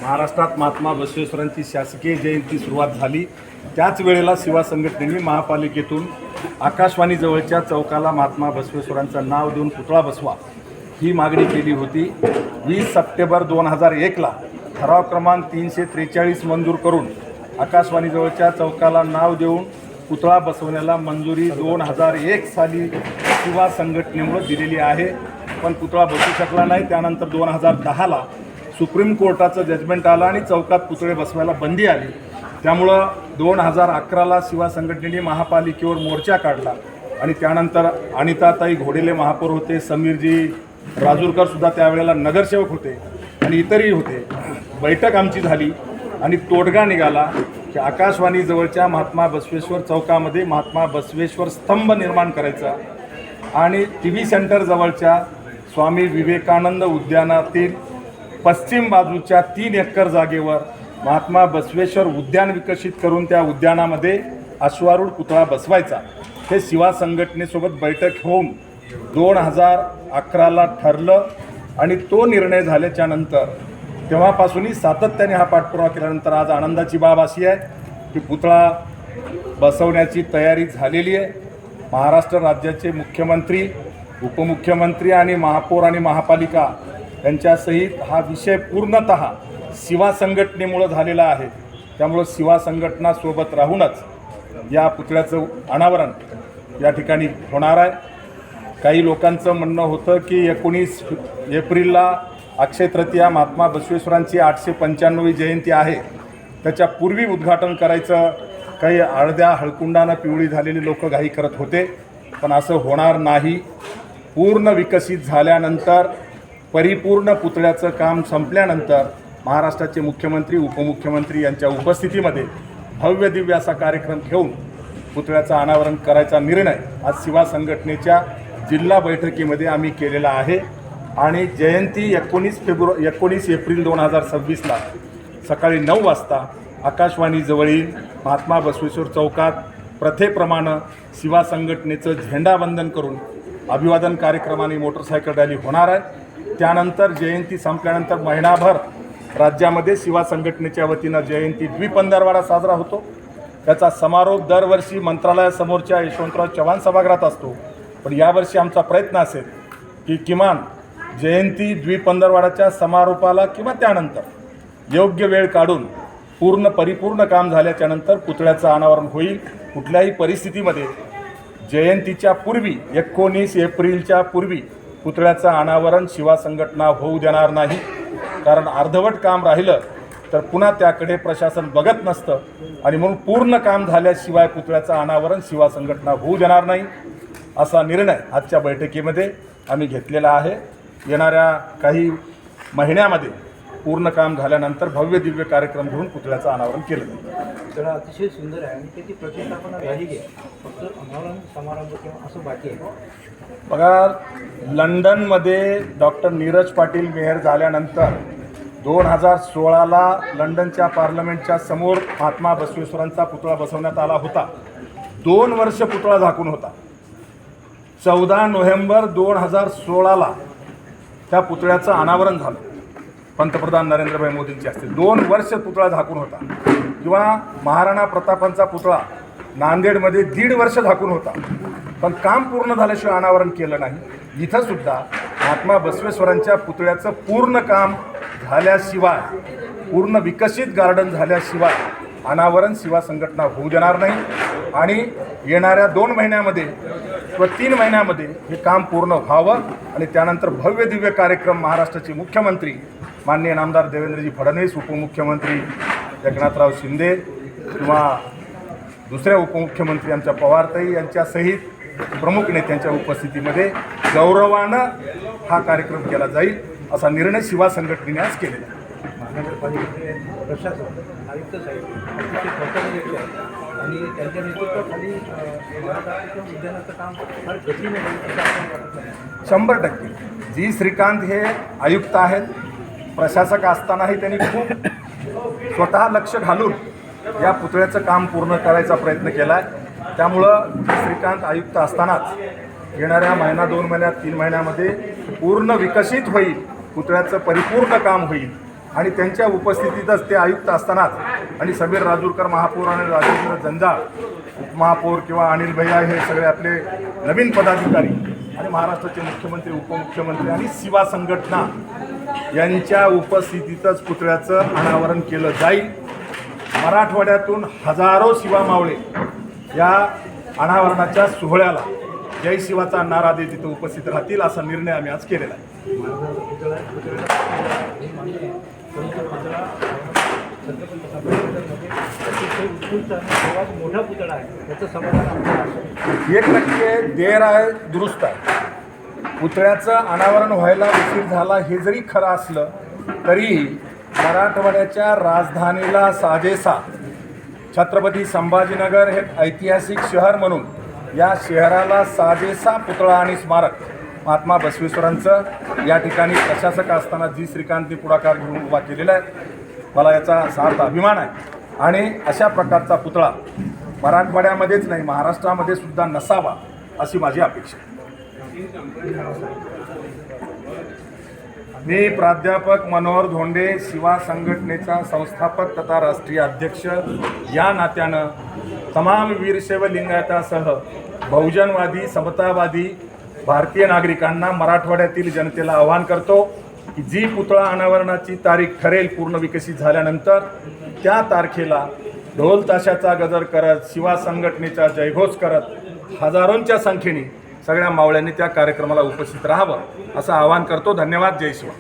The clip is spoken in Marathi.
महाराष्ट्रात महात्मा बसवेश्वरांची शासकीय जयंती सुरुवात झाली। त्याच वेळेला सेवा संघटनेने महापालिकेतून आकाशवाणीजवळच्या चौकाला महात्मा बसवेश्वरांचं नाव देऊन पुतळा बसवा ही मागणी केली होती। 20 सप्टेंबर 2001ला ठराव क्रमांक 343 मंजूर करून आकाशवाणीजवळच्या चौकाला नाव देऊन पुतळा बसवण्याला मंजुरी 2001 साली सेवा संघटनेमुळे दिलेली आहे, पण पुतळा बसू शकला नाही। त्यानंतर 2010ला सुप्रीम कोर्टाचं जजमेंट आलं आणि चौकात पुतळे बसवायला बंदी आली। त्यामुळं 2011ला सेवा संघटनेने महापालिकेवर मोर्चा काढला आणि त्यानंतर अनिताताई घोडेले महापौर होते, समीरजी राजूरकरसुद्धा त्यावेळेला नगरसेवक होते आणि इतरही होते। बैठक आमची झाली आणि तोडगा निघाला की आकाशवाणीजवळच्या महात्मा बसवेश्वर चौकामध्ये महात्मा बसवेश्वर स्तंभ निर्माण करायचा आणि TV सेंटरजवळच्या स्वामी विवेकानंद उद्यानातील पश्चिम बाजूच्या 3 एकर जागेवर महात्मा बसवेश्वर उद्यान विकसित करून त्या उद्यानामध्ये अश्वारूढ पुतळा बसवायचा। हे सेवा संघटनेसोबत बैठक होऊन 2011ला ठरलं आणि तो निर्णय झाल्याच्या नंतर तेव्हापासूनही सातत्याने हा पाठपुरावा केल्यानंतर आज आनंदाची बाब अशी आहे की पुतळा बसवण्याची तयारी झालेली आहे। महाराष्ट्र राज्याचे मुख्यमंत्री, उपमुख्यमंत्री आणि महापौर आणि महापालिका यांच्यासहित हा विषय पूर्णतः सेवा संघटनेमुळे झालेला आहे। त्यामुळे सेवा संघटनासोबत राहूनच या पुतळ्याचं अनावरण या ठिकाणी होणार आहे। काही लोकांचं म्हणणं होतं की 19 एप्रिलला अक्षय तृतीया महात्मा बसवेश्वरांची 895वी जयंती आहे, त्याच्या पूर्वी उद्घाटन करायचं काही अर्ध्या हळकुंडानं पिवळी झालेली लोक घाई करत होते, पण असं होणार नाही। पूर्ण विकसित झाल्यानंतर परिपूर्ण पुतळ्याचं काम संपल्यानंतर महाराष्ट्राचे मुख्यमंत्री, उपमुख्यमंत्री यांच्या उपस्थितीमध्ये भव्य दिव्य असा कार्यक्रम घेऊन पुतळ्याचं अनावरण करायचा निर्णय आज सेवा संघटनेच्या जिल्हा बैठकीमध्ये आम्ही केलेला आहे आणि जयंती 19 एप्रिल 2026ला सकाळी 9 वाजता आकाशवाणीजवळील महात्मा बसवेश्वर चौकात प्रथेप्रमाणे सेवा संघटनेचं झेंडावंदन करून अभिवादन कार्यक्रमाने मोटरसायकल रॅली होणार आहे। त्यानंतर जयंती संपल्यानंतर महिनाभर राज्यामध्ये सेवा संघटनेच्या वतीनं जयंती द्विपंधरवाडा साजरा होतो। त्याचा समारोप दरवर्षी मंत्रालयासमोरच्या यशवंतराव चव्हाण सभागृहात असतो, पण यावर्षी आमचा प्रयत्न असेल की किमान जयंती द्विपंधरवाडाच्या समारोपाला किंवा त्यानंतर योग्य वेळ काढून परिपूर्ण काम झाल्याच्या नंतर पुतळ्याचं अनावरण होईल। कुठल्याही परिस्थितीमध्ये जयंतीच्या पूर्वी 19 एप्रिलच्या पूर्वी पुतळ्याचं अनावरण सेवा संघटना होऊ देणार नाही, कारण अर्धवट काम राहिलं तर पुन्हा त्याकडे प्रशासन बघत नसतं आणि म्हणून पूर्ण काम झाल्याशिवाय पुतळ्याचं अनावरण सेवा संघटना होऊ देणार नाही असा निर्णय आजच्या बैठकीमध्ये आम्ही घेतलेला आहे। येणाऱ्या काही महिन्यामध्ये पूर्ण काम झाल्यानंतर भव्य दिव्य कार्यक्रम घेऊन पुतळ्याचं अनावरण केलं जाईल। तर अतिशय सुंदर आहे आणि त्याची प्रतिष्ठापना झाली आहे, फक्त अनावरण समारंभ किंवा असं बाकी आहे। बघा, लंडनमध्ये डॉक्टर नीरज पाटील मेयर झाल्यानंतर 2016ला लंडनच्या पार्लमेंटच्या समोर महात्मा बसवेश्वरांचा पुतळा बसवण्यात आला होता। 2 वर्ष पुतळा झाकून होता। 14 नोव्हेंबर 2016ला त्या पुतळ्याचं अनावरण झालं पंतप्रधान नरेंद्रभाई मोदींच्या हस्ते। 2 वर्ष पुतळा झाकून होता। किंवा महाराणा प्रतापांचा पुतळा नांदेडमध्ये 1.5 वर्ष झाकून होता, पण काम पूर्ण झाल्याशिवाय अनावरण केलं नाही। इथं सुद्धा महात्मा बसवेश्वरांच्या पुतळ्याचं पूर्ण काम झाल्याशिवाय, पूर्ण विकसित गार्डन झाल्याशिवाय अनावरण सेवा संघटना होऊ देणार नाही आणि येणाऱ्या 2 महिन्यामध्ये किंवा 3 महिन्यामध्ये हे काम पूर्ण व्हावं आणि त्यानंतर भव्य दिव्य कार्यक्रम महाराष्ट्राचे मुख्यमंत्री माननीय नामदार देवेंद्रजी फडणवीस, उपमुख्यमंत्री एकनाथराव शिंदे किंवा दुसऱ्या उपमुख्यमंत्री आमच्या पवारताई यांच्यासहित प्रमुख नेत्यांच्या उपस्थितीमध्ये गौरवानं हा कार्यक्रम केला जाईल असा निर्णय सेवा संघटनेने आज केलेला आहे। महानगरपालिकेचे प्रशासन आयुक्त साहेब अतिशय स्वतंत्र आहे आणि त्यांच्या नेतृत्वाखाली महाराष्ट्राच्या उद्यानाचं काम फार गतीने होईल असं आपण वाटत नाही। 100% जी श्रीकांत हे आयुक्त आहेत, प्रशासक असतानाही त्यांनी खूप स्वतः लक्ष घालून या पुतळ्याचं काम पूर्ण करायचा प्रयत्न केला आहे। त्यामुळं जी श्रीकांत आयुक्त असतानाच येणाऱ्या महिना 2 महिन्यात 3 महिन्यामध्ये पूर्ण विकसित होईल, पुतळ्याचं परिपूर्ण काम होईल आणि त्यांच्या उपस्थितीतच ते आयुक्त असतानाच आणि समीर राजूरकर महापौर आणि राजेंद्र जंजाळ उपमहापौर किंवा अनिल भैया हे सगळे आपले नवीन पदाधिकारी आणि महाराष्ट्राचे मुख्यमंत्री उपमुख्यमंत्री आणि शिवा संघटना यांच्या उपस्थितीतच पुतळ्याचं अनावरण केलं जाईल. मराठवाड्यातून हजारो शिवा मावळे या अनावरणाच्या सोहळ्याला जय शिवाचा नारा देत तिथे उपस्थित राहतील असा निर्णय आम्ही आज केलेला आहे. माझा पुतळा हे मान्य आहे, परंतु पुतळा छत्रपती संभाजीनगरमध्ये अतिशय उत्कृष्ट आणि सर्वात मोठा पुतळा आहे, याचं समाधान आमचं आहे. 1% देर आहे दुरुस्त आहे. पुतळ्याचं अनावरण व्हायला उशीर झाला हे जरी खरं असलं तरी मराठवाड्याच्या राजधानीला साजेसा छत्रपती संभाजीनगर हे ऐतिहासिक शहर म्हणून या शहराला साजेसा पुतळा आणि स्मारक महात्मा बसवेश्वरांचं या ठिकाणी प्रशासक असताना जी श्रीकांतनी पुढाकार घेऊन उभा केलेला आहे. मला याचा सार्थ अभिमान आहे आणि अशा प्रकारचा पुतळा मराठवाड्यामध्येच नाही महाराष्ट्रामध्ये सुद्धा नसावा अशी माझी अपेक्षा आहे. मी प्राध्यापक मनोहर धोंडे शिवा संघटनेचा संस्थापक तथा राष्ट्रीय अध्यक्ष या नात्यानं तमाम वीरशैव लिंगायतासह बहुजनवादी समतावादी भारतीय नागरिकांना मराठवाड्यातील जनतेला आवाहन करतो की जी पुतळा अनावरणाची तारीख ठरेल पूर्ण विकसित झाल्यानंतर त्या तारखेला ढोल ताशाचा गजर करत शिवा संघटनेचा जयघोष करत हजारोंच्या संख्येने सगळ्या मावळ्यांनी त्या कार्यक्रमाला उपस्थित राहावं असं आवाहन करतो. धन्यवाद. जय शिवा.